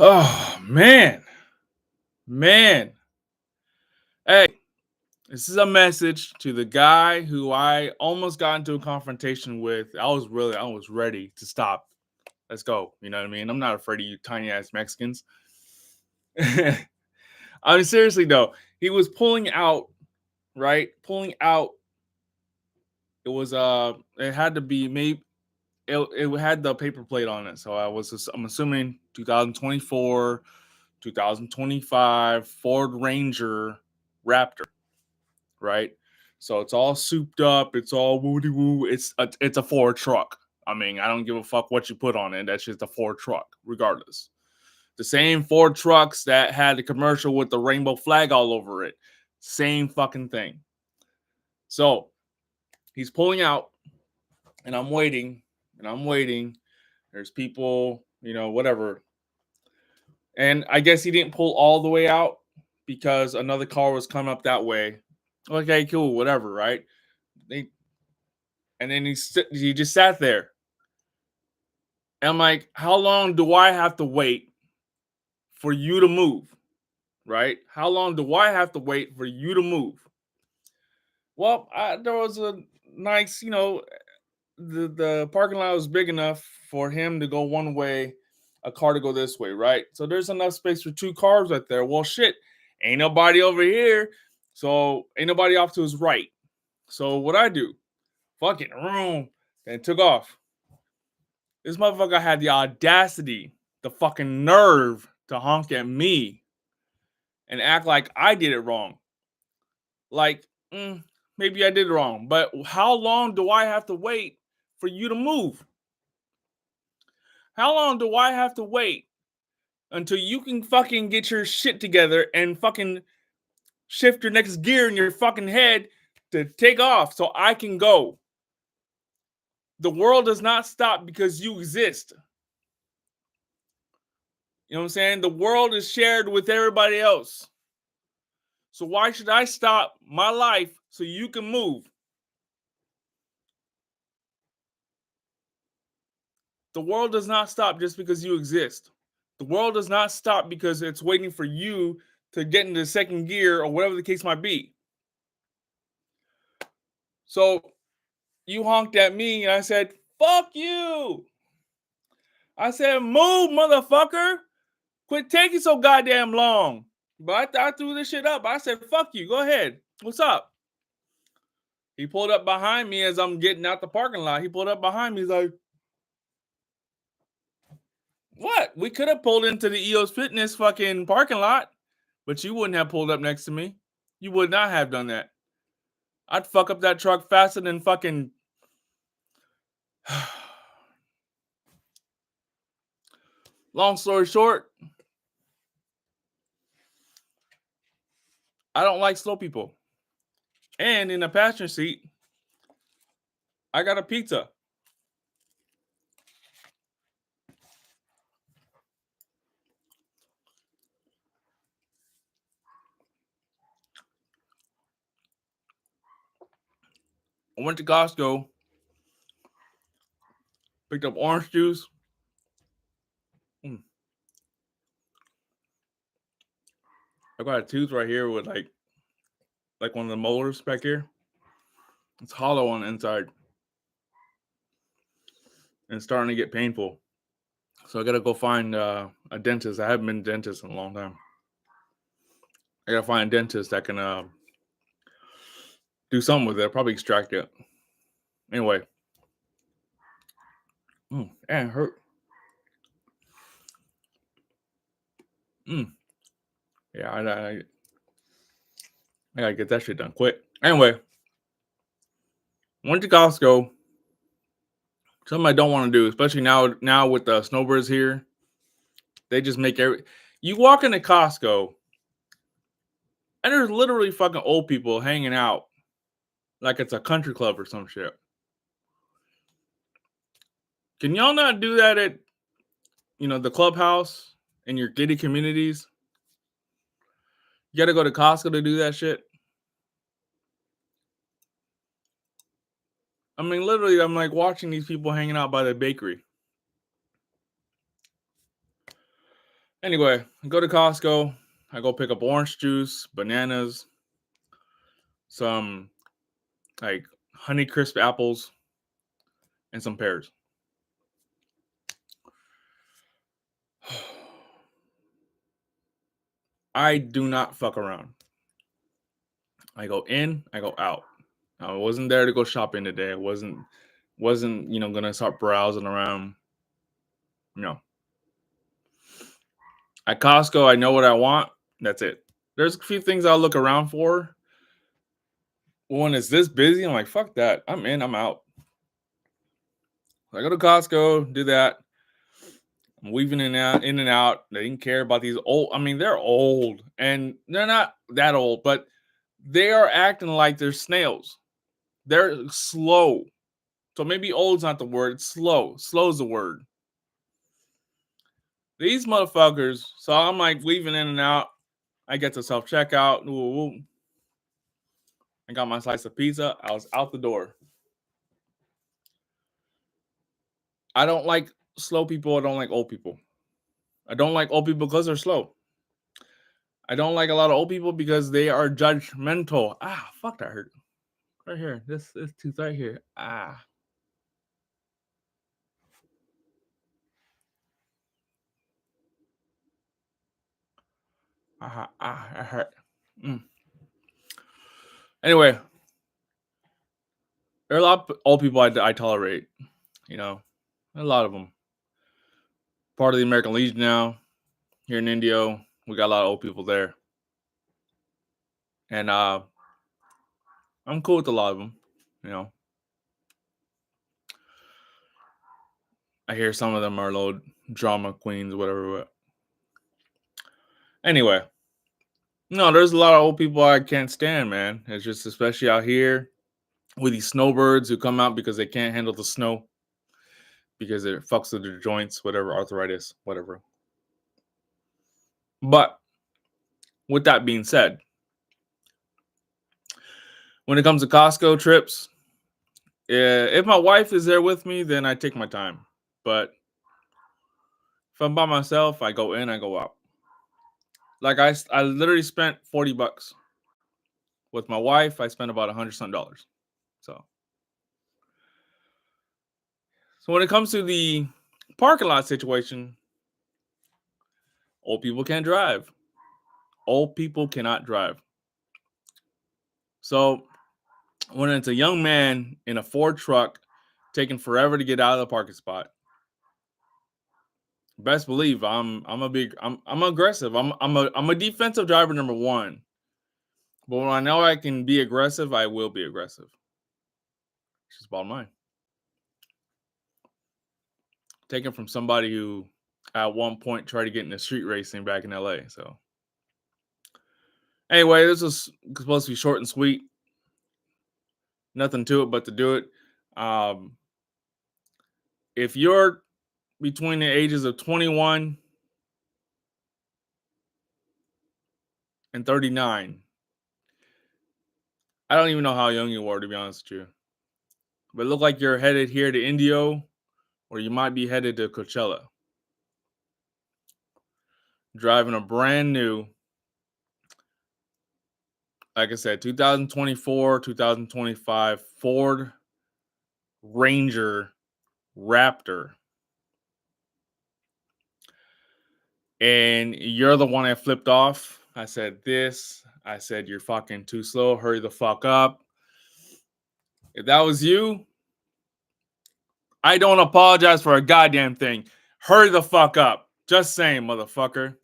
Oh man, man. Hey, this is a message to the guy who I almost got into a confrontation with. I was ready to stop. Let's go. You know what I mean? I'm not afraid of you tiny ass Mexicans. I mean, seriously though, he was pulling out, right? Pulling out. It had to be maybe it had the paper plate on it. So I'm assuming 2024, 2025 Ford Ranger Raptor, right? So it's all souped up. It's all woody woo. It's a Ford truck. I mean, I don't give a fuck what you put on it. That's just a Ford truck, regardless. The same Ford trucks that had the commercial with the rainbow flag all over it. Same fucking thing. So he's pulling out, and I'm waiting, and I'm waiting. There's people, whatever. And I guess he didn't pull all the way out because another car was coming up that way. Okay, cool, whatever, right? They and then he just sat there. And I'm like, how long do I have to wait for you to move? Right? How long do I have to wait for you to move? Well, there was a nice, the parking lot was big enough for him to go one way, a car to go this way, right? So there's enough space for two cars right there. Well, shit, ain't nobody over here, so ain't nobody off to his right. So what I do, fucking room, and took off. This motherfucker had the audacity, the fucking nerve to honk at me and act like I did it wrong. Like, maybe I did it wrong, but how long do I have to wait for you to move? How long do I have to wait until you can fucking get your shit together and fucking shift your next gear in your fucking head to take off so I can go? The world does not stop because you exist. You know what I'm saying? The world is shared with everybody else. So why should I stop my life so you can move? The world does not stop just because you exist. The world does not stop because it's waiting for you to get into second gear or whatever the case might be. So you honked at me and I said, fuck you. I said, move, motherfucker. Quit taking so goddamn long. But I threw this shit up. I said, fuck you. Go ahead. What's up? He pulled up behind me as I'm getting out the parking lot. He pulled up behind me. He's like, what? We could have pulled into the EOS Fitness fucking parking lot, but you wouldn't have pulled up next to me. You would not have done that. I'd fuck up that truck faster than fucking. Long story short, I don't like slow people. And in the passenger seat, I got a pizza. I went to Costco, picked up orange juice. I got a tooth right here with like one of the molars back here. It's hollow on the inside. And it's starting to get painful. So I gotta go find a dentist. I haven't been to a dentist in a long time. I gotta find a dentist that can do something with it. I'll probably extract it. Anyway. And it hurt. Yeah, I gotta get that shit done quick. Anyway, went to Costco. Something I don't want to do, especially now with the snowbirds here. They just make you walk into Costco and there's literally fucking old people hanging out like it's a country club or some shit. Can y'all not do that at the clubhouse in your gated communities? You gotta go to Costco to do that shit. I mean, literally, I'm like watching these people hanging out by the bakery. Anyway, I go to Costco. I go pick up orange juice, bananas, some like Honey Crisp apples, and some pears. I do not fuck around. I go in, I go out. I wasn't there to go shopping today. I wasn't gonna start browsing around. No. At Costco, I know what I want. That's it. There's a few things I'll look around for. When it's this busy, I'm like, fuck that. I'm in, I'm out. I go to Costco, do that. I'm weaving in and out. They didn't care about these old. I mean, they're old and they're not that old, but they are acting like they're snails. They're slow. So maybe old's not the word. It's slow. Slow's the word. These motherfuckers. So I'm like weaving in and out. I get to self checkout. I got my slice of pizza. I was out the door. I don't like slow people. I don't like old people. I don't like old people because they're slow. I don't like a lot of old people because they are judgmental. Ah, fuck, that hurt. Right here. This tooth right here. Ah. That hurt. Anyway, there are a lot of old people I tolerate. A lot of them. Part of the American Legion now. Here in Indio, we got a lot of old people there. And I'm cool with a lot of them. I hear some of them are little drama queens, whatever. Anyway, no, there's a lot of old people I can't stand, man. It's just especially out here with these snowbirds who come out because they can't handle the snow because it fucks with their joints, whatever, arthritis, whatever. But with that being said, when it comes to Costco trips, if my wife is there with me, then I take my time. But if I'm by myself, I go in, I go out. Like I literally spent $40. With my wife, I spent about $100 some dollars. So when it comes to the parking lot situation, old people can't drive. Old people cannot drive. So when it's a young man in a Ford truck taking forever to get out of the parking spot, best believe I'm aggressive. I'm a defensive driver number one. But when I know I can be aggressive, I will be aggressive. It's just bottom line. Taken from somebody who at one point tried to get into street racing back in LA. So anyway, this was supposed to be short and sweet. Nothing to it but to do it. If you're between the ages of 21 and 39, I don't even know how young you are, to be honest with you. But it looked like you're headed here to Indio, or you might be headed to Coachella. Driving a brand new, like I said, 2024, 2025 Ford Ranger Raptor. And you're the one I flipped off. I said this. I said, you're fucking too slow. Hurry the fuck up. If that was you, I don't apologize for a goddamn thing. Hurry the fuck up. Just saying, motherfucker.